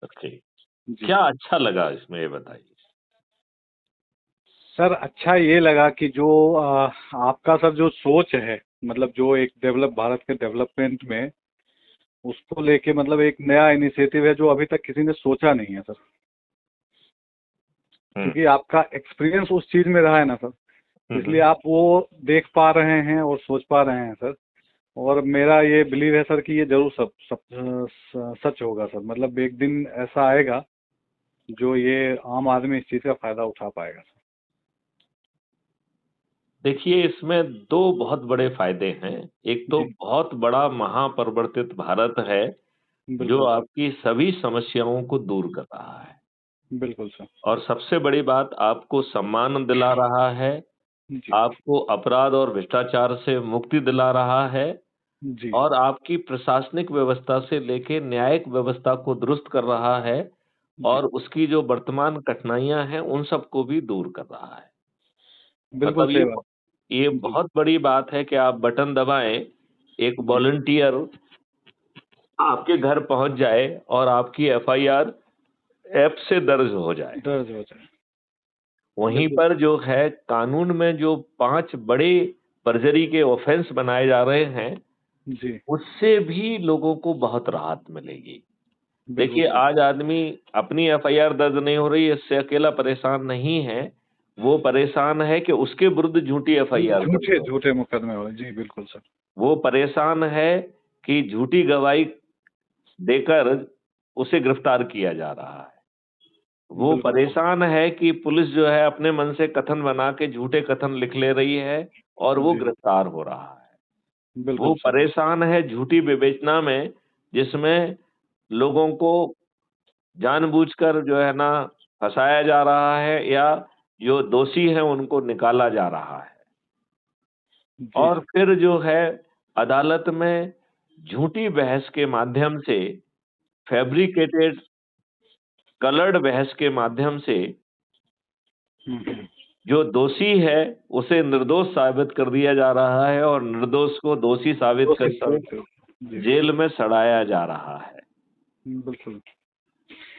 Okay. जी क्या अच्छा लगा इसमें, ये बताइए? सर, अच्छा ये लगा कि जो आपका सर जो सोच है, मतलब जो एक डेवलप भारत के डेवलपमेंट में, उसको लेके मतलब एक नया इनिशिएटिव है जो अभी तक किसी ने सोचा नहीं है सर। हम्म। क्योंकि आपका एक्सपीरियंस उस चीज में रहा है ना सर, इसलिए हम्म। आप वो देख पा रहे हैं और सोच पा रहे हैं सर। और मेरा ये बिलीव है सर कि ये जरूर सब सब सच होगा सर। मतलब एक दिन ऐसा आएगा जो ये आम आदमी इस चीज का फायदा उठा पाएगा सर। देखिए, इसमें दो बहुत बड़े फायदे हैं। एक तो जी बहुत बड़ा महापरिवर्तित भारत है जो बिल्कुल सर। आपकी सभी समस्याओं को दूर कर रहा है। बिल्कुल सर। और सबसे बड़ी बात, आपको सम्मान दिला रहा है, जी आपको अपराध और भ्रष्टाचार से मुक्ति दिला रहा है, जी और आपकी प्रशासनिक व्यवस्था से लेके न्यायिक व्यवस्था को दुरुस्त कर रहा है, जी और उसकी जो वर्तमान कठिनाइयां हैं उन सबको भी दूर कर रहा है। बिल्कुल मतलब सही बात। ये जी बहुत बड़ी बात है कि आप बटन दबाएं, एक जी वॉलंटियर आपके घर पहुंच जाए और आपकी एफआईआर ऐप से दर्ज हो जाए। दर्ज हो जाए। वहीं बिल्कुल पर जो है कानून में जो 5 बड़े परजरी के ऑफेंस बनाए जा रहे हैं, जी उससे भी लोगों को बहुत राहत मिलेगी। बिल्कुल देखिए, सर। आज आदमी अपनी एफआईआर दर्ज नहीं हो रही है, इससे अकेला परेशान नहीं है। वो परेशान है कि उसके विरुद्ध झूठी एफआईआर दर्ज झूठे हो। झूठे मुकदमे हो रहे। जी बिल्कुल सर। वो परेशान है कि झूठी गवाही देकर उसे गिरफ्तार किया जा रहा है। वो बिल्कुल सर। परेशान है कि पुलिस जो है अपने मन से कथन बना के झूठे कथन लिख ले रही है और वो जी गिरफ्तार हो रहा है। वो बिल्कुल सर। परेशान है झूठी विवेचना में, जिसमें लोगों को जानबूझकर जो है ना फंसाया जा रहा है, या जो दोषी हैं उनको निकाला जा रहा है। जी और सर। फिर जो है अदालत में झूठी बहस के माध्यम से, फैब्रिकेटेड कलर्ड बहस के माध्यम से, हम्म। जो दोषी है उसे निर्दोष साबित कर दिया जा रहा है, और निर्दोष को दोषी साबित दोषी करके साबित करो। जी जेल में सड़ाया जा रहा है। बिल्कुल।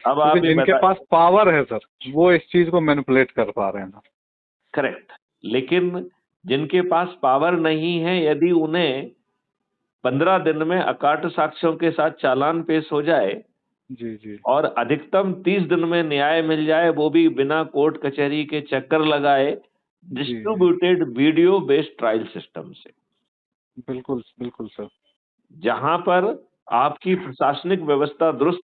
अब क्योंकि आप ये जिनके बता। पास पावर है सर, वो इस चीज को मैनिपुलेट कर पा रहे हैं ना। करेक्ट। लेकिन जिनके पास पावर नहीं है, यदि उन्हें 15 दिन में अकाट साक्ष्यों के साथ चालान पेश हो जाए जी जी और अधिकतम 30 दिन में न्याय मिल जाए, वो भी बिना कोर्ट कचहरी के चक्कर लगाए, जी जी distributed video based trial system से, बिल्कुल बिल्कुल सर। जहां पर आपकी प्रशासनिक व्यवस्था दुरुस्त